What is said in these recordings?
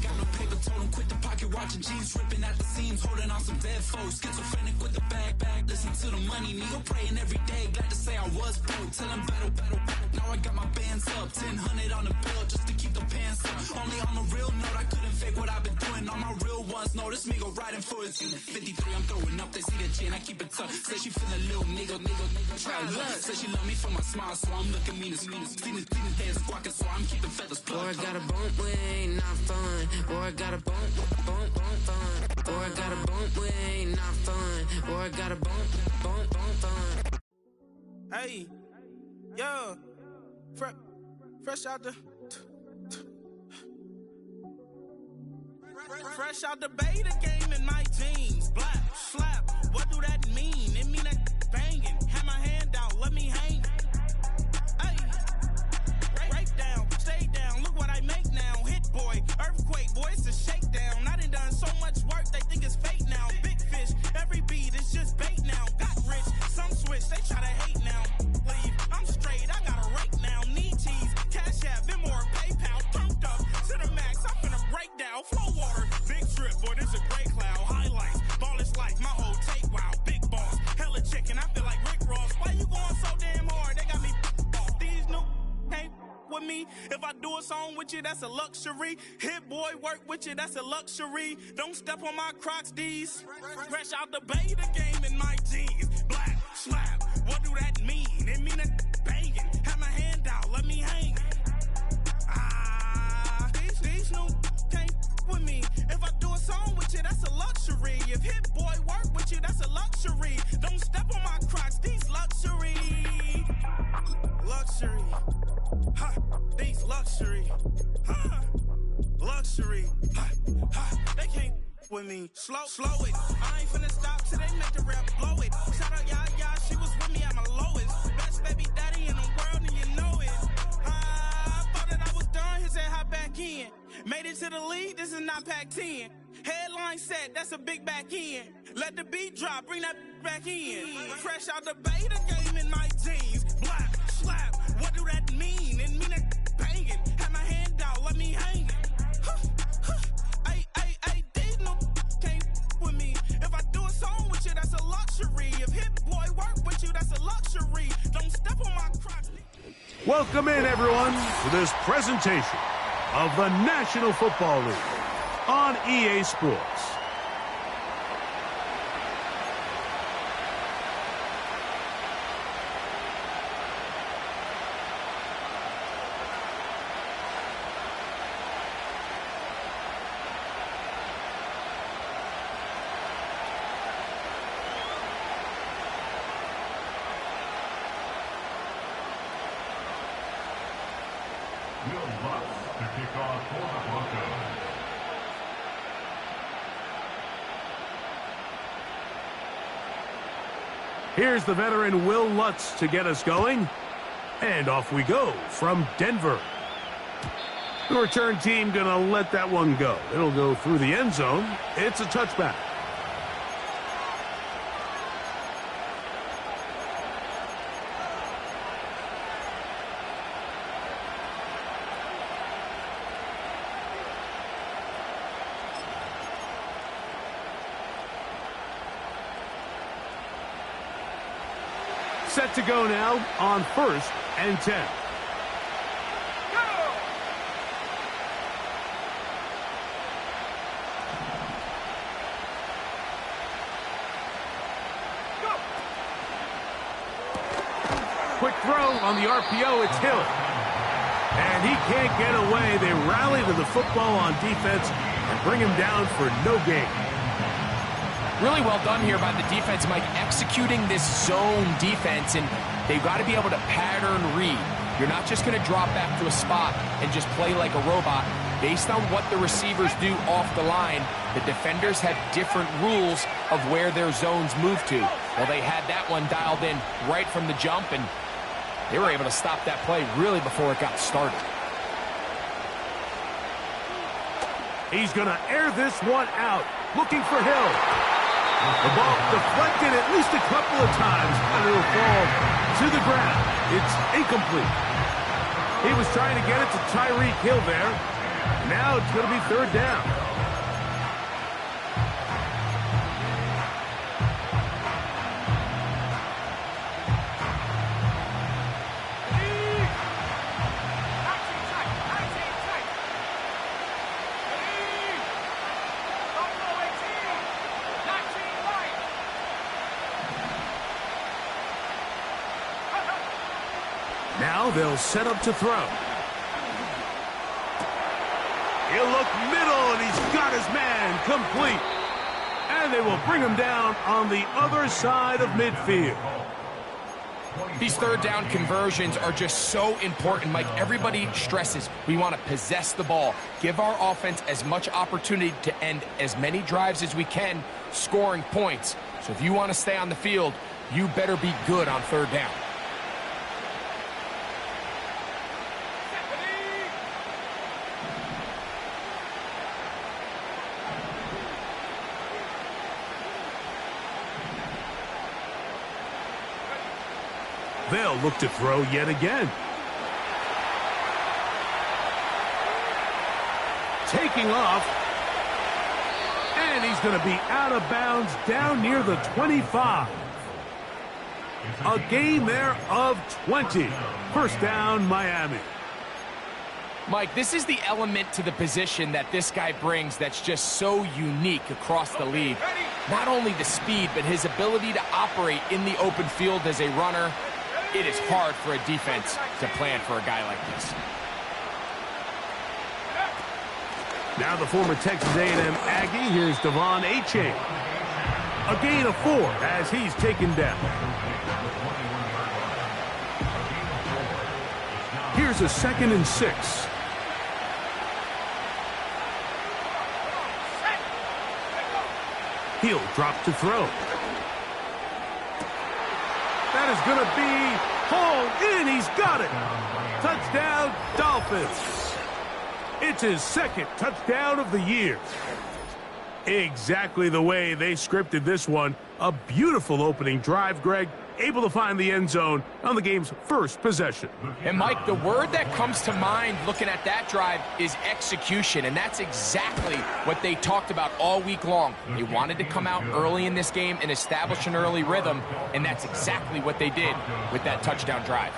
Got no paper, told him quit the pocket watching jeans, ripping at the seams, holding on some dead foes. Schizophrenic with the bag, listen to the money, nigga praying every day. Glad to say I was broke, tell him battle. Now I got my bands up, 1000 on the bill just to keep the pants up. Only on the real note, I couldn't fake what I've been doing. All my real ones know this nigga riding for his 53, I'm throwing up, they see the chain, I keep it tough. Say she feeling little nigga, try love. Say she love me for my smile, so I'm looking mean as Seen his head squawking, so I'm keeping feathers plucked. Boy, I got a bump, we ain't not fun. Boy, I got a bump, fun. Boy, I got a bump, we ain't not fun. Boy, I got a bump, fun. Hey, yo, fresh out the beta game in my jeans. Black, slap, what do that mean? It mean that banging. Have my hand out, let me hang. Hey, break down, stay down, look what I make now. Hit boy, earthquake, boy, it's a shakedown. I done so much work, they think it's fake now. Big fish, every beat is just bait now. Got rich, some switch, they try to hate now. Leave, I'm straight, I got a rake now. Need cheese, cash app, Venmo or PayPal. Turned up to the max, I'm finna break down. Flow water, big trip, boy, this a gray cloud. Highlights, ball is life, my whole take wild. Big boss, hella chicken, I feel like Rick Ross. Why you going so damn hard? They got me off. These new can't with me. If I do a song with you, that's a luxury. Hit boy, work with you, that's a luxury. Don't step on my Crocs, these. Fresh out the beta game in my jeans. Black, slap, what do that mean? It mean that banging. Have my hand out, let me hang. These new can't with me. If I do a song with you, that's a luxury. If hit boy work with you, that's a luxury. Don't step on my Crocs, these luxury. Luxury. Ha, these luxury. Ha, luxury. Ha, ha, they can't with me. Slow it. I ain't finna stop till they make the rap blow it. Shout out y'all, she was with me at my lowest. Best baby daddy in the world and you know it. I thought that I was done, he said hop back in. Made it to the league, this is not Pac-10. Headline set, that's a big back end. Let the beat drop, bring that back in. Fresh out the beta game in my jeans. Black, slap, what do that mean? It mean that banging. Have my hand out, let me hang. Ay, these no can't with me. If I do a song with you, that's a luxury. If hit boy work with you, that's a luxury. Don't step on my Crocs. Welcome in, everyone, to this presentation of the National Football League on EA Sports. Here's the veteran Will Lutz to get us going. And off we go from Denver. The return team gonna let that one go. It'll go through the end zone. It's a touchback. Set to go now on 1st and 10. Go! Go! Quick throw on the RPO, it's Hill. And he can't get away. They rally to the football on defense and bring him down for no gain. Really well done here by the defense, Mike, executing this zone defense, and they've got to be able to pattern read. You're not just going to drop back to a spot and just play like a robot. Based on what the receivers do off the line, the defenders have different rules of where their zones move to. Well, they had that one dialed in right from the jump, and they were able to stop that play really before it got started. He's going to air this one out, looking for Hill. The ball deflected at least a couple of times, but it'll fall to the ground. It's incomplete. He was trying to get it to Tyreek Hill there. Now it's going to be third down. Now they'll set up to throw. He'll look middle, and he's got his man complete. And they will bring him down on the other side of midfield. These third down conversions are just so important, Mike. Everybody stresses we want to possess the ball, give our offense as much opportunity to end as many drives as we can, scoring points. So if you want to stay on the field, you better be good on third down. They'll look to throw yet again. Taking off. And he's going to be out of bounds down near the 25. A gain there of 20. First down, Miami. Mike, this is the element to the position that this guy brings that's just so unique across the league. Not only the speed, but his ability to operate in the open field as a runner. It is hard for a defense to plan for a guy like this. Now the former Texas A&M Aggie. Here's Devon Achane. A gain of 4 as he's taken down. Here's a 2nd and 6. He'll drop to throw. That is going to be hauled in. He's got it. Touchdown, Dolphins. It's his 2nd touchdown of the year. Exactly the way they scripted this one. A beautiful opening drive, Greg. Able to find the end zone on the game's first possession. And, Mike, the word that comes to mind looking at that drive is execution, and that's exactly what they talked about all week long. They wanted to come out early in this game and establish an early rhythm, and that's exactly what they did with that touchdown drive.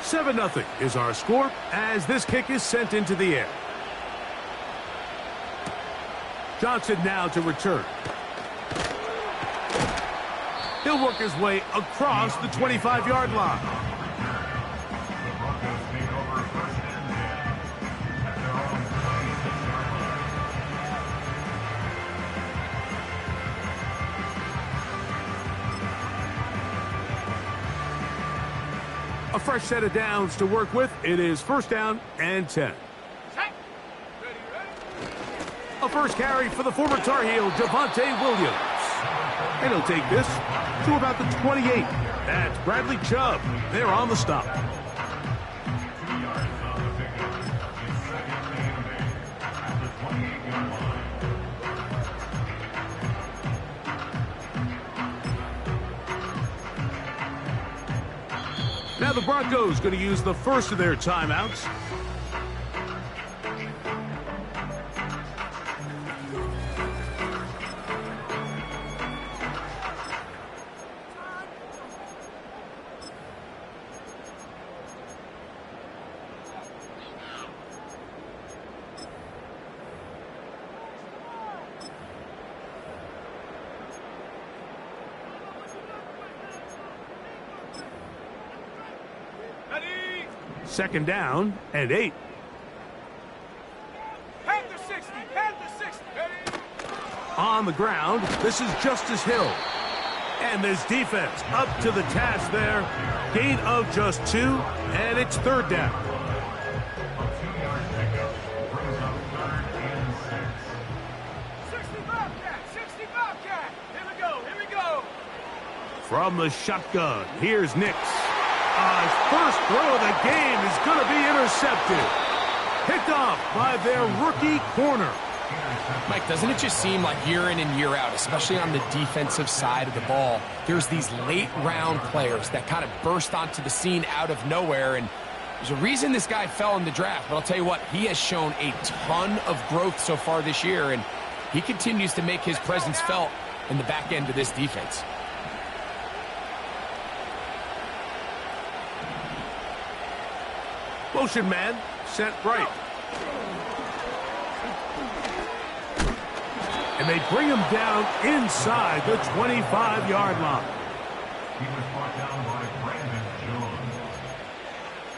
Seven 0 is our score as this kick is sent into the air. Johnson now to return. He'll work his way across the 25-yard line. A fresh set of downs to work with. It is first down and 10. A first carry for the former Tar Heel, Devontae Williams. And he'll take this to about the 28. That's Bradley Chubb. They're on the stop. Now the Broncos going to use the first of their timeouts. Second down and 8. Panther 60, Panther 60. On the ground, this is Justice Hill. And this defense up to the task there. Gain of just 2, and it's third down. From the shotgun, here's Nix. His first throw of the game is going to be intercepted. picked off by their rookie corner. Mike, doesn't it just seem like year in and year out, especially on the defensive side of the ball, there's these late-round players that kind of burst onto the scene out of nowhere, and there's a reason this guy fell in the draft, but I'll tell you what, he has shown a ton of growth so far this year, and he continues to make his presence felt in the back end of this defense. Motion man, sent right. And they bring him down inside the 25-yard line. He was brought down by Brandon Jones.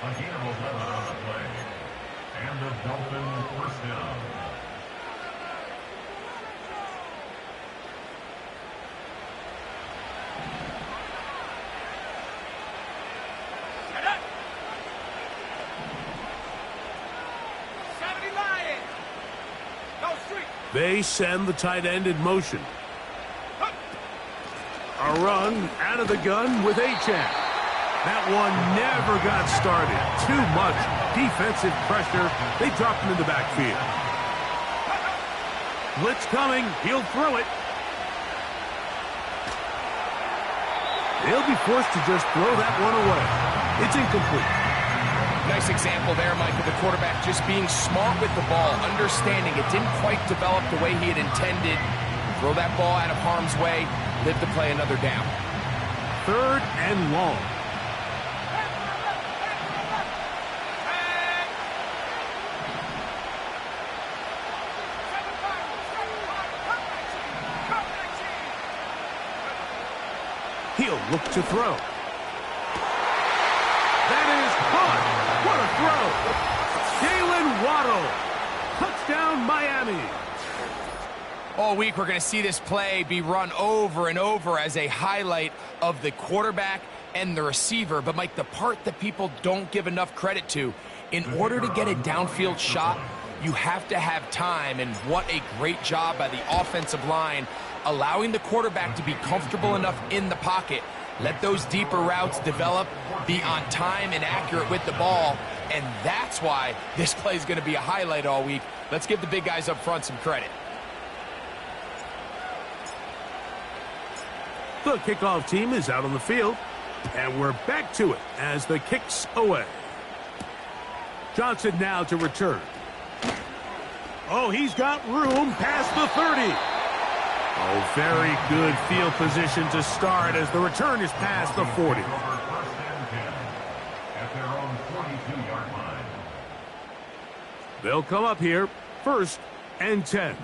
A gain of 11 on the play. And the Dolphins first down. They send the tight end in motion. A run out of the gun with Achane. That one never got started. Too much defensive pressure. They dropped him in the backfield. Blitz coming. He'll throw it. He'll be forced to just throw that one away. It's incomplete. Nice example there, Mike, of the quarterback just being smart with the ball, understanding it didn't quite develop the way he had intended. Throw that ball out of harm's way, live to play another down. 3rd and long. He'll look to throw. That is caught. What a throw. Jalen Waddle. Touchdown, Miami. All week, we're going to see this play be run over and over as a highlight of the quarterback and the receiver. But, Mike, the part that people don't give enough credit to, in order to get a downfield shot, you have to have time. And what a great job by the offensive line, allowing the quarterback to be comfortable enough in the pocket. Let those deeper routes develop, be on time and accurate with the ball, and that's why this play is going to be a highlight all week. Let's give the big guys up front some credit. The kickoff team is out on the field, and we're back to it as the kick's away. Johnson now to return. Oh, he's got room past the 30. Oh, very good field position to start as the return is past the 40. At their own 42-yard line. They'll come up here, 1st and 10.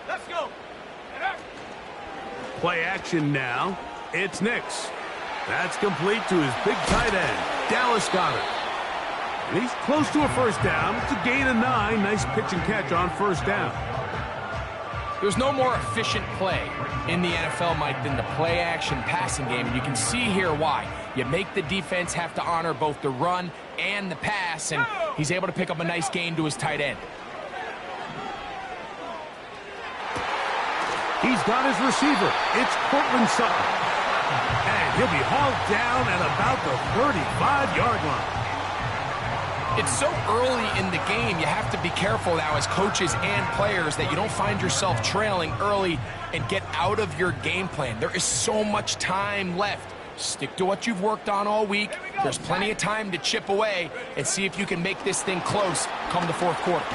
Let's go. Play action now. It's Nix. That's complete to his big tight end, Dallas Goedert. And he's close to a first down. It's a gain of 9. Nice pitch and catch on first down. There's no more efficient play in the NFL, Mike, than the play-action passing game, and you can see here why. You make the defense have to honor both the run and the pass, and he's able to pick up a nice gain to his tight end. He's got his receiver. It's Cortland Sutton. And he'll be hauled down at about the 35-yard line. It's so early in the game, you have to be careful now as coaches and players that you don't find yourself trailing early and get out of your game plan. There is so much time left. Stick to what you've worked on all week. There's plenty of time to chip away and see if you can make this thing close come the 4th quarter.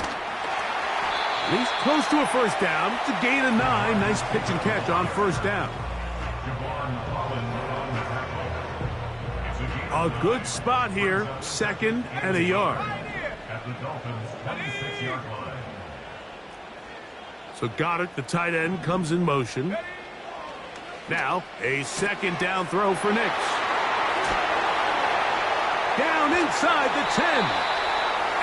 He's close to a first down. It's a gain of 9. Nice pitch and catch on first down. A good spot here, 2nd and a yard. At the Dolphins' 26-yard line. So Goedert, the tight end, comes in motion. Now, a 2nd down throw for Nix. Down inside the 10.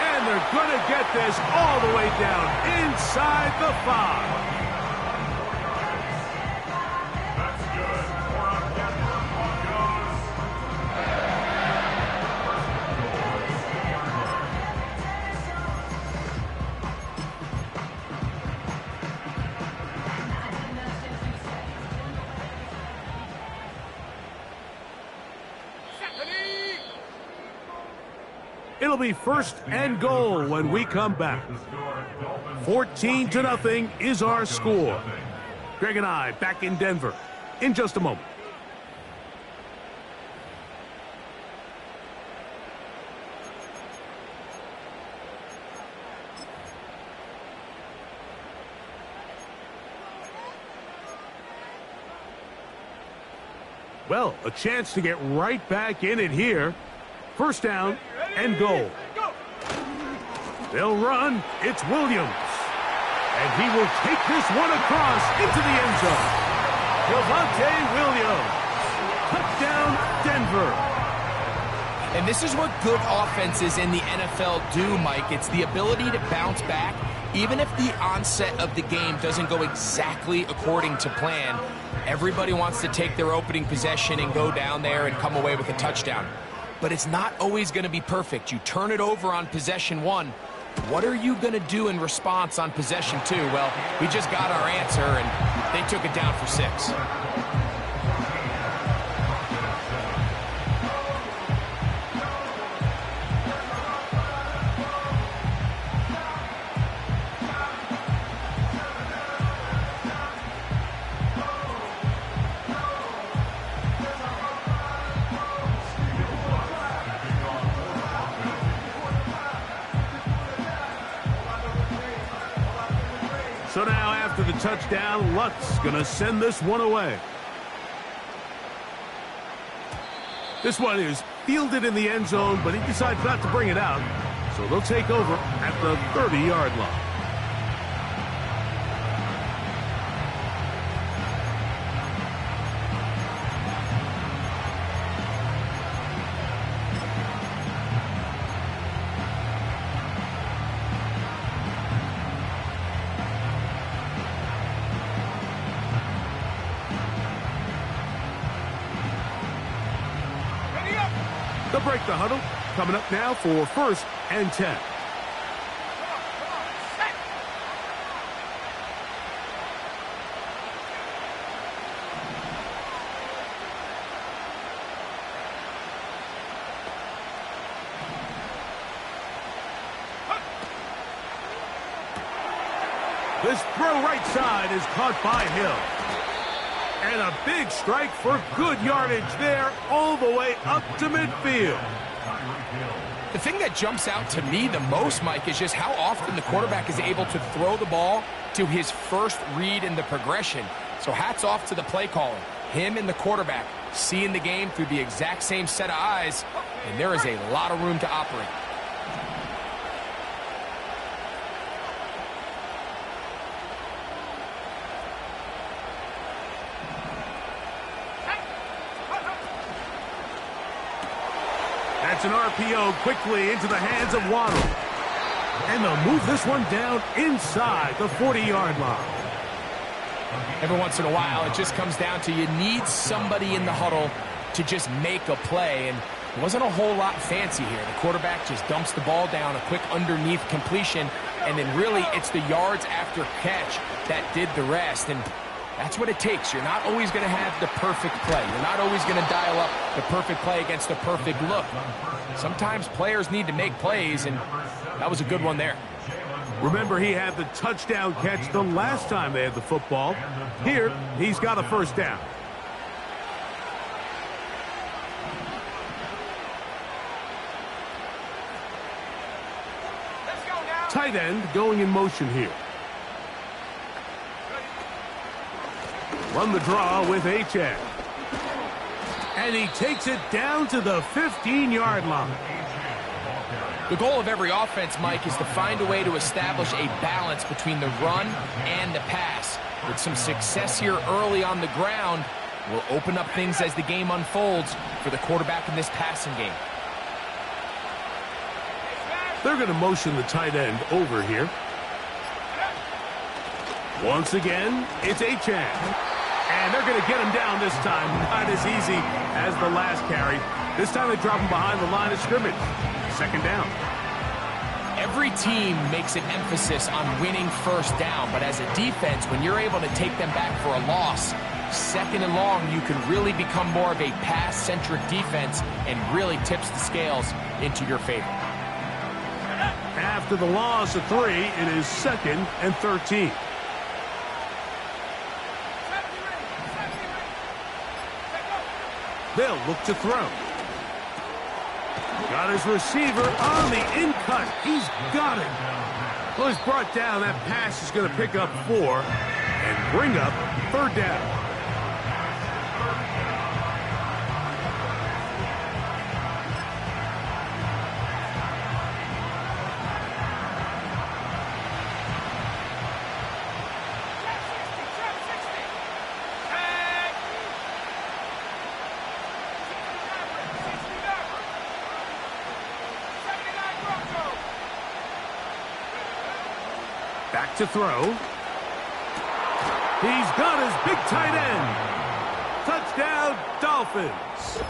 And they're going to get this all the way down inside the 5. That's good for a Denver Broncos. It'll be 1st and goal when we come back. 14-0 is our score. Greg and I back in Denver in just a moment. Well, a chance to get right back in it here. 1st down and goal. They'll run. It's Williams. And he will take this one across into the end zone. Javonte Williams. Touchdown, Denver. And this is what good offenses in the NFL do, Mike. It's the ability to bounce back. Even if the onset of the game doesn't go exactly according to plan, everybody wants to take their opening possession and go down there and come away with a touchdown. But it's not always going to be perfect. You turn it over on possession 1. What are you going to do in response on possession 2? Well, we just got our answer, and they took it down for 6. So now after the touchdown, Lutz going to send this one away. This one is fielded in the end zone, but he decides not to bring it out. So they'll take over at the 30-yard line. They'll break the huddle. Coming up now for 1st and 10. This throw right side is caught by Hill. And a big strike for good yardage there all the way up to midfield. The thing that jumps out to me the most, Mike, is just how often the quarterback is able to throw the ball to his first read in the progression. So hats off to the play caller. Him and the quarterback seeing the game through the exact same set of eyes, and there is a lot of room to operate. That's an RPO quickly into the hands of Waddle. And they'll move this one down inside the 40-yard line. Every once in a while, it just comes down to you need somebody in the huddle to just make a play. And it wasn't a whole lot fancy here. The quarterback just dumps the ball down, a quick underneath completion, and then really it's the yards after catch that did the rest. And that's what it takes. You're not always going to have the perfect play. You're not always going to dial up the perfect play against the perfect look. Sometimes players need to make plays, and that was a good one there. Remember, he had the touchdown catch the last time they had the football. Here, he's got a 1st down. Tight end going in motion here. Run the draw with Achane. And he takes it down to the 15-yard line. The goal of every offense, Mike, is to find a way to establish a balance between the run and the pass. With some success here early on the ground, will open up things as the game unfolds for the quarterback in this passing game. They're going to motion the tight end over here. Once again, it's Achane. And they're going to get him down this time. Not as easy as the last carry. This time they drop him behind the line of scrimmage. 2nd down. Every team makes an emphasis on winning 1st down, but as a defense, when you're able to take them back for a loss, 2nd and long, you can really become more of a pass-centric defense and really tips the scales into your favor. After the loss of 3, it is 2nd and 13. They'll look to throw. Got his receiver on the in-cut. He's got it. Well, he's brought down. That pass is going to pick up 4 and bring up 3rd down. Back to throw. He's got his big tight end. Touchdown, Dolphins.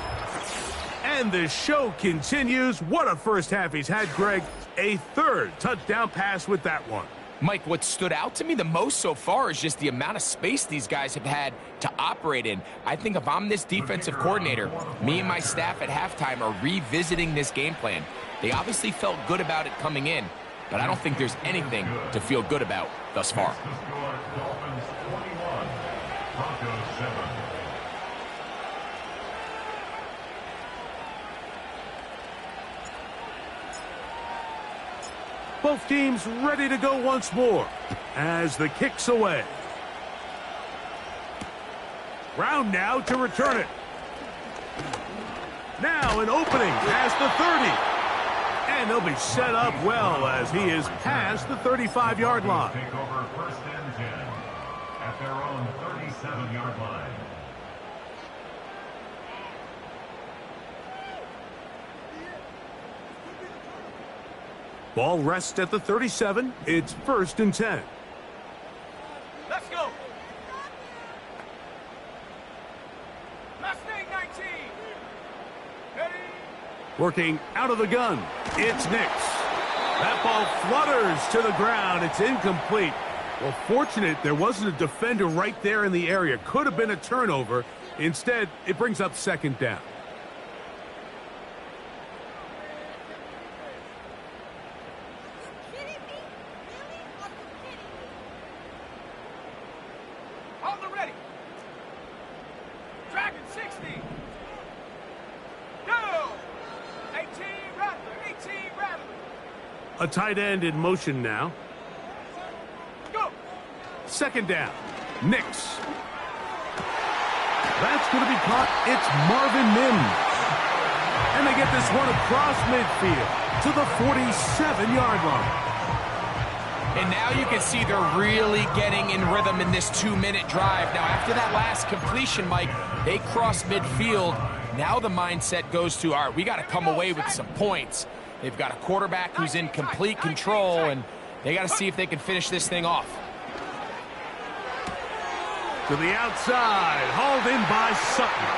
And the show continues. What a first half he's had, Greg. A 3rd touchdown pass with that one. Mike, what stood out to me the most so far is just the amount of space these guys have had to operate in. I think if I'm this defensive coordinator, me and my staff at halftime are revisiting this game plan. They obviously felt good about it coming in, but I don't think there's anything to feel good about thus far. Dolphins 21, Broncos 7. Both teams ready to go once more as the kick's away. Brown now to return it. Now an opening past the 30. And they'll be set up well as he is past the 35-yard line. Take over 1st and 10 at their own 37-yard line. Ball rests at the 37. It's 1st and 10. Let's go. Mustang 19. Ready. Working out of the gun. It's Nix. That ball flutters to the ground. It's incomplete. Well, fortunate there wasn't a defender right there in the area. Could have been a turnover. Instead, it brings up 2nd down. On the ready. Dragon 60. Go. 18 Rattler. 18 Rattler. A tight end in motion now. Go. 2nd down. Nix. That's going to be caught. It's Marvin Mims. And they get this one across midfield to the 47-yard line. And now you can see they're really getting in rhythm in this 2-minute drive. Now, after that last completion, Mike, they cross midfield. Now the mindset goes to, all right, we got to come away with some points. They've got a quarterback who's in complete control, and they got to see if they can finish this thing off. To the outside, hauled in by Sutton.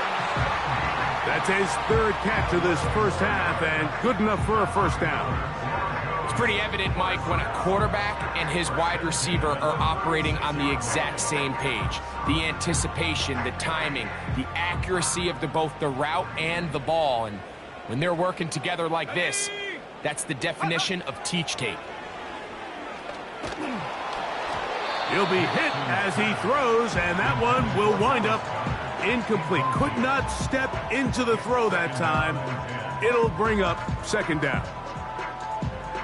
That's his 3rd catch of this first half, and good enough for a 1st down. It's pretty evident, Mike, when a quarterback and his wide receiver are operating on the exact same page. The anticipation, the timing, the accuracy of both the route and the ball. And when they're working together like this, that's the definition of teach tape. He'll be hit as he throws, and that one will wind up incomplete. Could not step into the throw that time. It'll bring up 2nd down.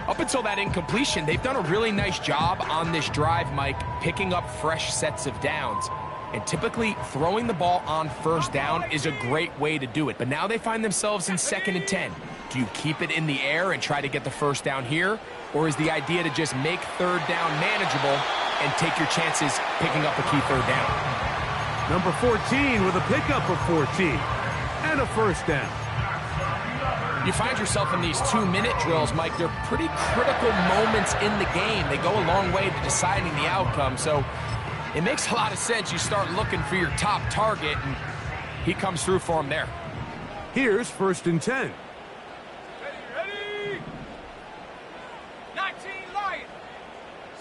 Up until that incompletion, they've done a really nice job on this drive, Mike, picking up fresh sets of downs. And typically, throwing the ball on 1st down is a great way to do it. But now they find themselves in 2nd and 10. Do you keep it in the air and try to get the 1st down here? Or is the idea to just make 3rd down manageable and take your chances picking up a key 3rd down? Number 14 with a pickup of 14 and a 1st down. You find yourself in these 2-minute drills, Mike. They're pretty critical moments in the game. They go a long way to deciding the outcome. So it makes a lot of sense. You start looking for your top target, and he comes through for him there. Here's 1st and 10. Ready. 19 Lion.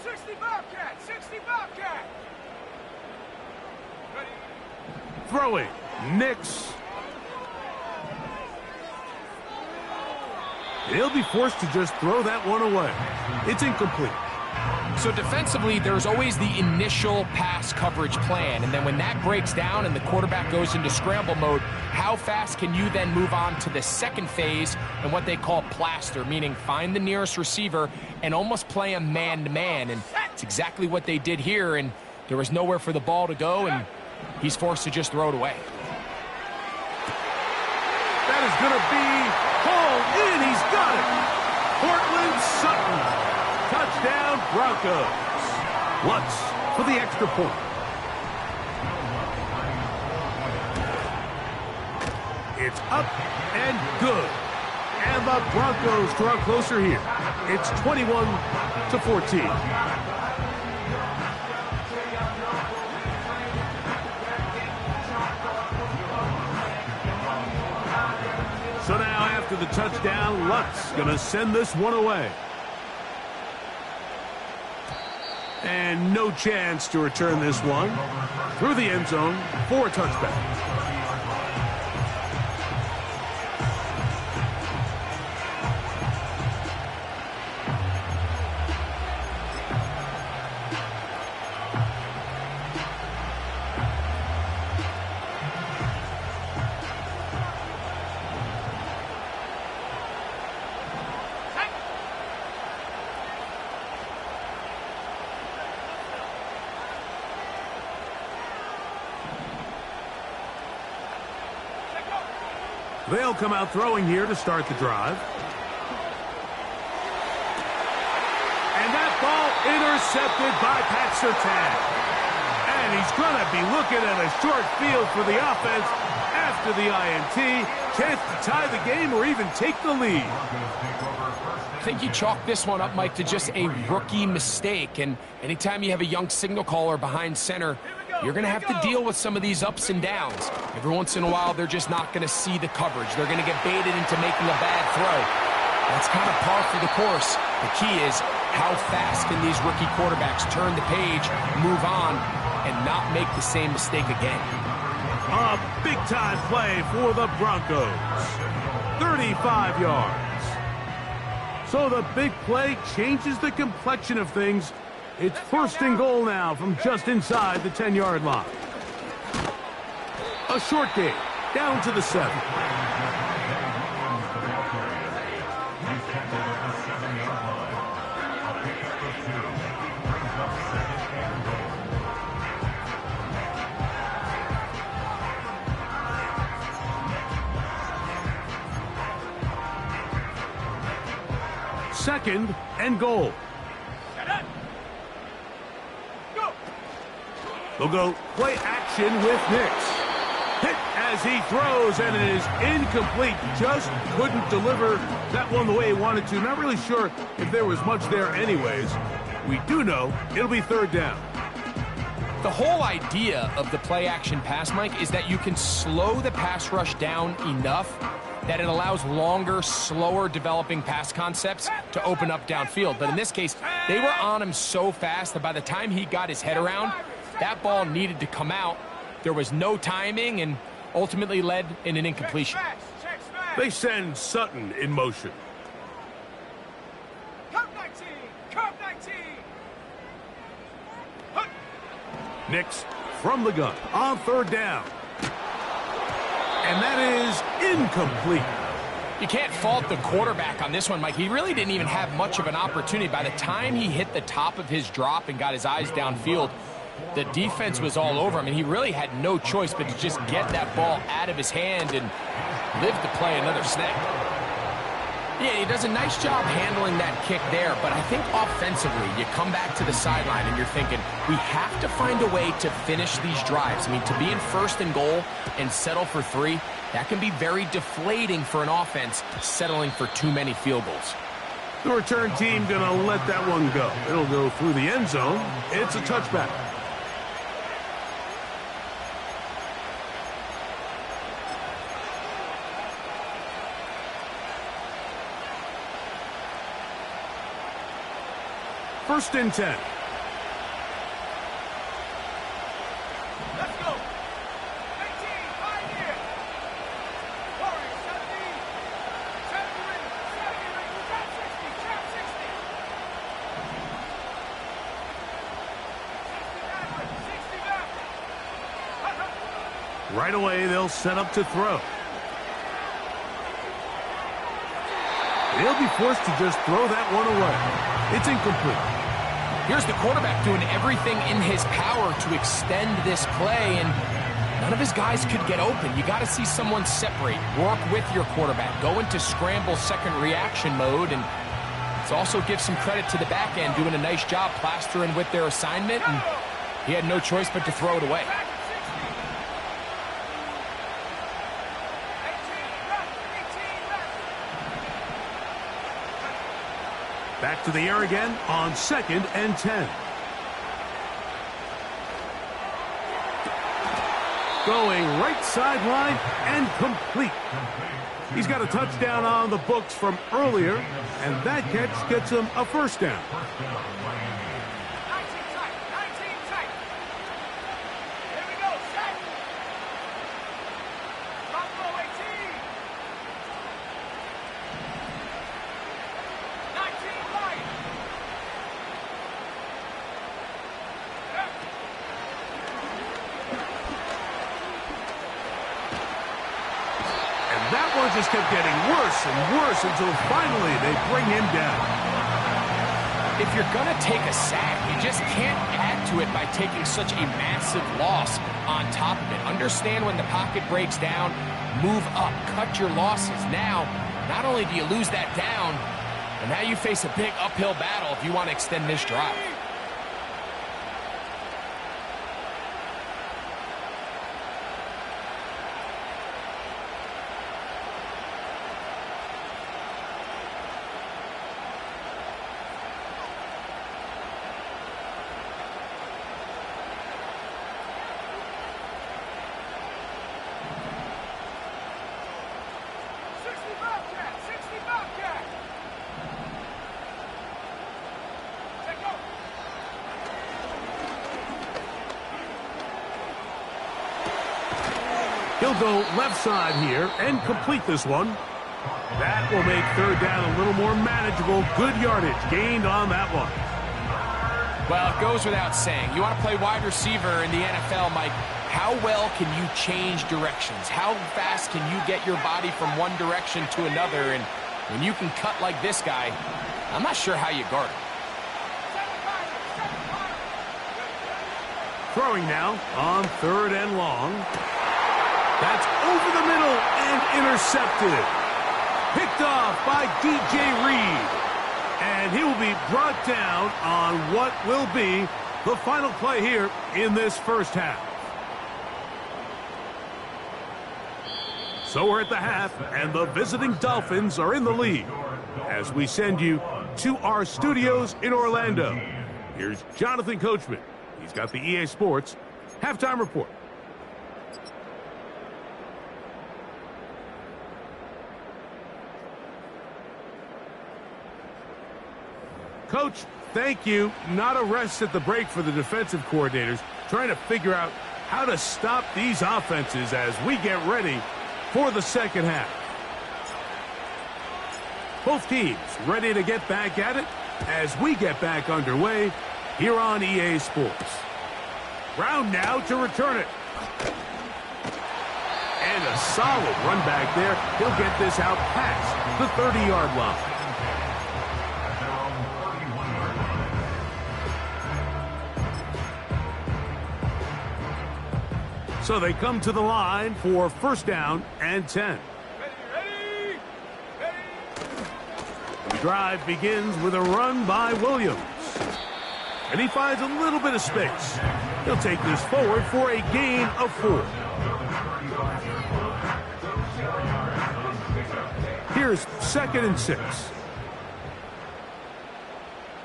60 Bobcat. 60 Bobcat. Ready. Throwing. Nix. He'll be forced to just throw that one away. It's incomplete. So defensively, there's always the initial pass coverage plan, and then when that breaks down and the quarterback goes into scramble mode, how fast can you then move on to the second phase and what they call plaster, meaning find the nearest receiver and almost play him man-to-man, and it's exactly what they did here, and there was nowhere for the ball to go, and he's forced to just throw it away. That is going to be hauled in. He's got it. Cortland Sutton. Touchdown, Broncos. Lutz for the extra point. It's up and good. And the Broncos draw closer here. It's 21-14. So now after the touchdown, Lutz going to send this one away. And no chance to return this one through the end zone for a touchback. They'll come out throwing here to start the drive. And that ball intercepted by Pat Surtain. And he's going to be looking at a short field for the offense after the INT. Chance to tie the game or even take the lead. I think you chalk this one up, Mike, to just a rookie mistake. And anytime you have a young signal caller behind center, you're going to have to deal with some of these ups and downs. Every once in a while, they're just not going to see the coverage. They're going to get baited into making a bad throw. That's kind of par for the course. The key is how fast can these rookie quarterbacks turn the page, move on, and not make the same mistake again. A big-time play for the Broncos. 35 yards. So the big play changes the complexion of things. It's first and goal now from just inside the 10-yard line. A short game, down to the 7. Second and goal. They'll go play action with Nix. Hit as he throws, and it is incomplete. Just couldn't deliver that one the way he wanted to. Not really sure if there was much there anyways. We do know it'll be third down. The whole idea of the play action pass, Mike, is that you can slow the pass rush down enough that it allows longer, slower developing pass concepts to open up downfield. But in this case, they were on him so fast that by the time he got his head around, that ball needed to come out. There was no timing and ultimately led in an incompletion. They send Sutton in motion. Nix from the gun on third down. And that is incomplete. You can't fault the quarterback on this one, Mike. He really didn't even have much of an opportunity. By the time he hit the top of his drop and got his eyes downfield, the defense was all over him, and he really had no choice but to just get that ball out of his hand and live to play another snap. Yeah, he does a nice job handling that kick there, but I think offensively, you come back to the sideline and you're thinking, we have to find a way to finish these drives. I mean, to be in first and goal and settle for 3, that can be very deflating for an offense settling for too many field goals. The return team going to let that one go. It'll go through the end zone. It's a touchback. First and 10. Let's go. 18, 5 here. 40, 17, 73, 73. Right away, they'll set up to throw. They'll be forced to just throw that one away. It's incomplete. Here's the quarterback doing everything in his power to extend this play, and none of his guys could get open. You got to see someone separate, work with your quarterback, go into scramble second reaction mode, and let's also give some credit to the back end doing a nice job plastering with their assignment, and he had no choice but to throw it away. Back to the air again on 2nd and 10. Going right sideline and complete. He's got a touchdown on the books from earlier, and that catch gets him a first down. That one just kept getting worse and worse until finally they bring him down. If you're going to take a sack, you just can't add to it by taking such a massive loss on top of it. Understand when the pocket breaks down, move up, cut your losses. Now, not only do you lose that down, but now you face a big uphill battle if you want to extend this drive. He'll go left side here and complete this one. That will make third down a little more manageable. Good yardage gained on that one. Well, it goes without saying. You want to play wide receiver in the NFL, Mike, how well can you change directions? How fast can you get your body from one direction to another? And when you can cut like this guy, I'm not sure how you guard him. Throwing now on 3rd and long. That's over the middle and intercepted. Picked off by DJ Reed. And he will be brought down on what will be the final play here in this first half. So we're at the half, and the visiting Dolphins are in the lead. As we send you to our studios in Orlando, here's Jonathan Coachman. He's got the EA Sports halftime report. Coach, thank you. Not a rest at the break for the defensive coordinators, trying to figure out how to stop these offenses as we get ready for the second half. Both teams ready to get back at it as we get back underway here on EA Sports. Brown now to return it. And a solid run back there. He'll get this out past the 30-yard line. So they come to the line for first down and 10. Ready. The drive begins with a run by Williams. And he finds a little bit of space. He'll take this forward for a gain of 4. Here's 2nd and 6.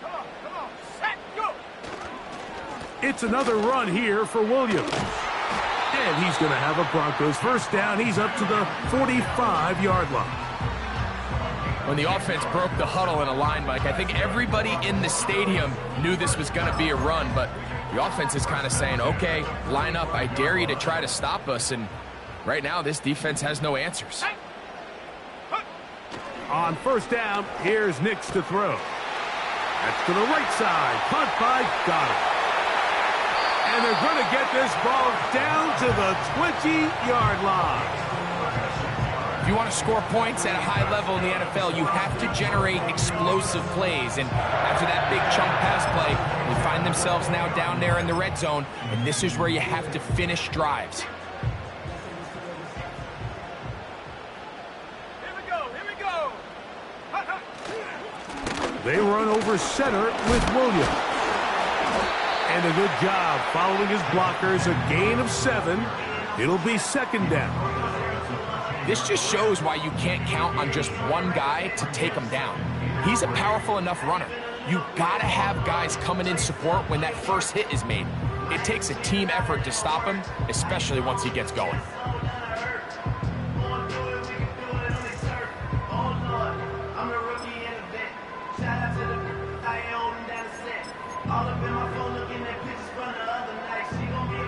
Come on, set, go. It's another run here for Williams. And he's going to have a Broncos first down. He's up to the 45-yard line. When the offense broke the huddle in a line, Mike, I think everybody in the stadium knew this was going to be a run, but the offense is kind of saying, okay, line up. I dare you to try to stop us. And right now, this defense has no answers. On first down, here's Nix to throw. That's to the right side. Caught by Goddard. And they're going to get this ball down to the 20-yard line. If you want to score points at a high level in the NFL, you have to generate explosive plays. And after that big chunk pass play, they find themselves now down there in the red zone, and this is where you have to finish drives. They run over center with Williams. And a good job following his blockers. A gain of 7. It'll be second down. This just shows why you can't count on just one guy to take him down. He's a powerful enough runner. You gotta have guys coming in support when that first hit is made. It takes a team effort to stop him, especially once he gets going.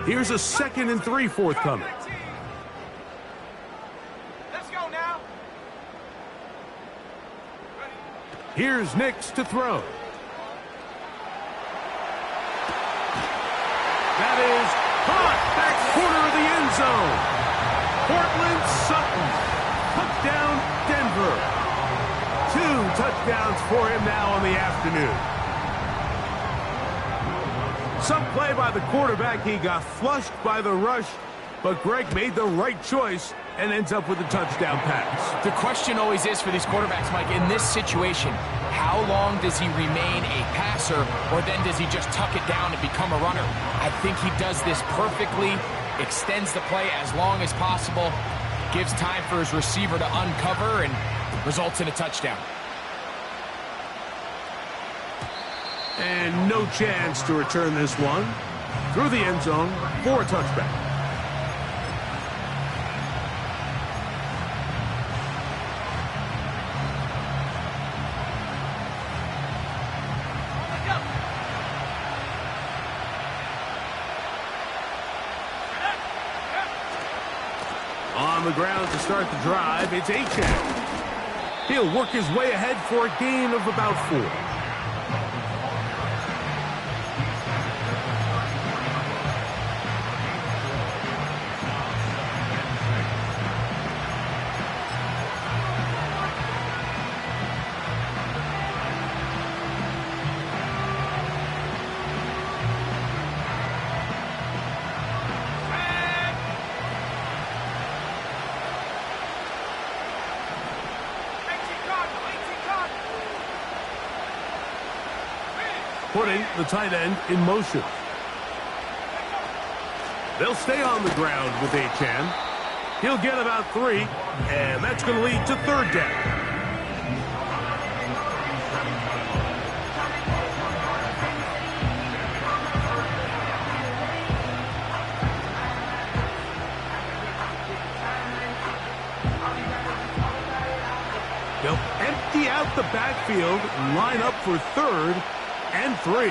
Here's a 2nd and 3 forthcoming. Let's go now. Here's Nix to throw. That is caught back corner of the end zone. Cortland Sutton. Touchdown, Denver. 2 touchdowns for him now on the afternoon. Some play by the quarterback. He got flushed by the rush, but Greg made the right choice and ends up with a touchdown pass. The question always is for these quarterbacks, Mike, in this situation, how long does he remain a passer, or then does he just tuck it down and become a runner? I think he does this perfectly, extends the play as long as possible, gives time for his receiver to uncover, and results in a touchdown. And no chance to return this one. Through the end zone for a touchback. On the ground to start the drive, it's Achane. He'll work his way ahead for a gain of about 4. Putting the tight end in motion. They'll stay on the ground with Achane. He'll get about 3, and that's going to lead to 3rd down. They'll empty out the backfield, line up for 3rd and 3.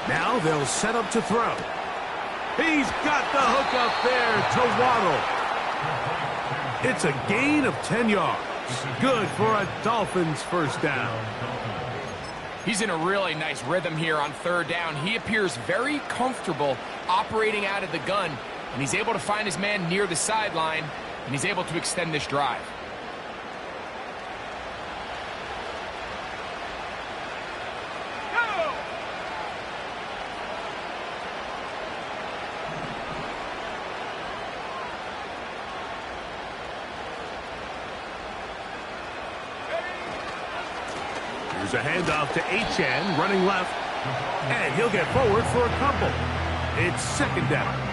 Now they'll set up to throw. He's got the hook up there to Waddle. It's a gain of 10 yards. Good for a Dolphins first down. He's in a really nice rhythm here on 3rd down. He appears very comfortable operating out of the gun, and he's able to find his man near the sideline, and he's able to extend this drive. Here's a handoff to Achane, running left, and he'll get forward for a couple. It's 2nd down.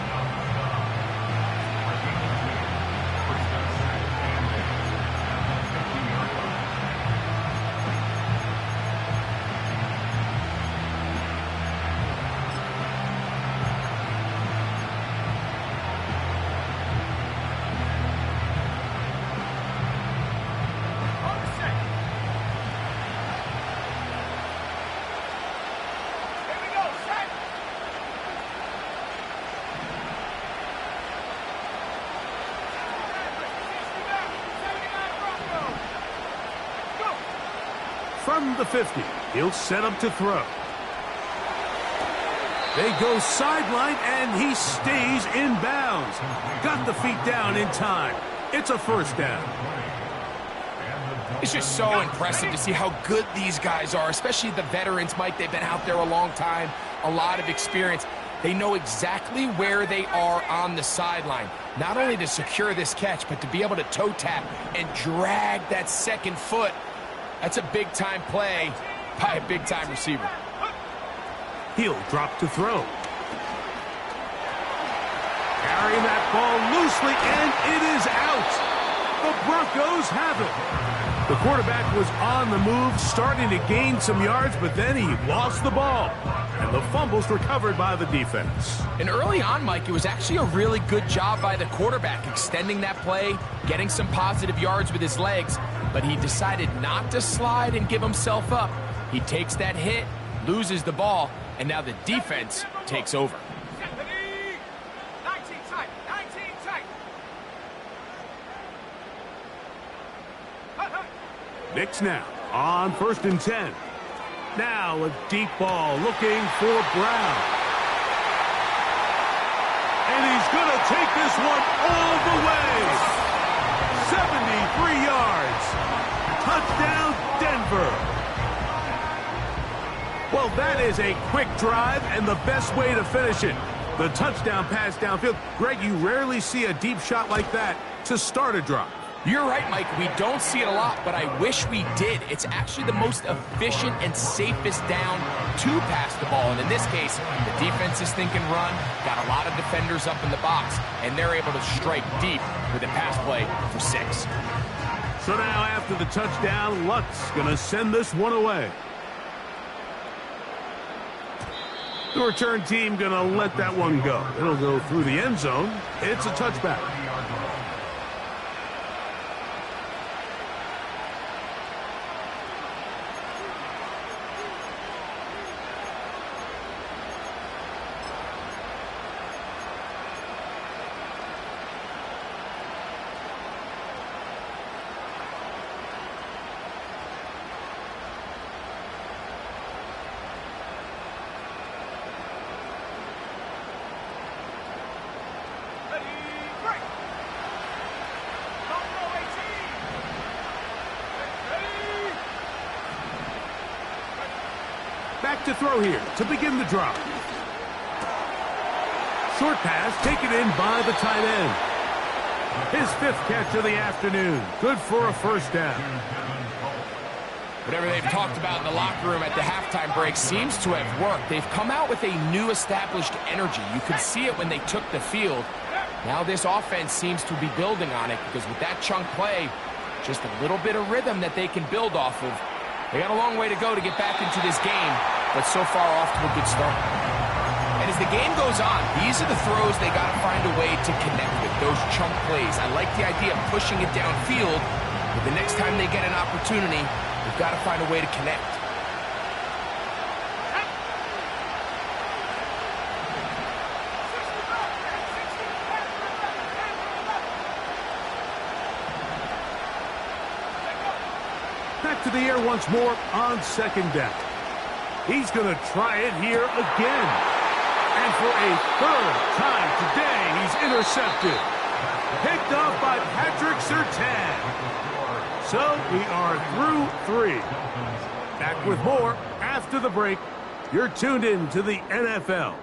From the 50, he'll set up to throw. They go sideline, and he stays in bounds. Got the feet down in time. It's a first down. It's just so impressive to see how good these guys are, especially the veterans, Mike. They've been out there a long time, a lot of experience. They know exactly where they are on the sideline, not only to secure this catch, but to be able to toe tap and drag that second foot. That's a big-time play by a big-time receiver. He'll drop to throw. Carrying that ball loosely, and it is out. The Broncos have it. The quarterback was on the move, starting to gain some yards, but then he lost the ball. And the fumble's recovered by the defense. And early on, Mike, it was actually a really good job by the quarterback, extending that play, getting some positive yards with his legs, but he decided not to slide and give himself up. He takes that hit, loses the ball, and now the defense takes over. 19 tight. Knicks now on 1st and 10. Now a deep ball looking for Brown. And he's going to take this one all the way. 73 yards. Touchdown, Denver. Well, that is a quick drive and the best way to finish it. The touchdown pass downfield. Greg, you rarely see a deep shot like that to start a drive. You're right, Mike. We don't see it a lot, but I wish we did. It's actually the most efficient and safest down to pass the ball. And in this case, the defense is thinking run, got a lot of defenders up in the box, and they're able to strike deep with a pass play for 6. So now after the touchdown, Lutz going to send this one away. The return team going to let that one go. It'll go through the end zone. It's a touchback. Back to throw here to begin the drive. Short pass taken in by the tight end. His 5th catch of the afternoon. Good for a first down. Whatever they've talked about in the locker room at the halftime break seems to have worked. They've come out with a new established energy. You could see it when they took the field. Now this offense seems to be building on it because with that chunk play, just a little bit of rhythm that they can build off of. They got a long way to go to get back into this game, but so far off to a good start. And as the game goes on, these are the throws they got to find a way to connect with, those chunk plays. I like the idea of pushing it downfield, but the next time they get an opportunity, they've got to find a way to connect. Back to the air once more on 2nd down. He's going to try it here again. And for a 3rd time today, he's intercepted. Picked off by Patrick Surtain. So we are through 3. Back with more after the break. You're tuned in to the NFL.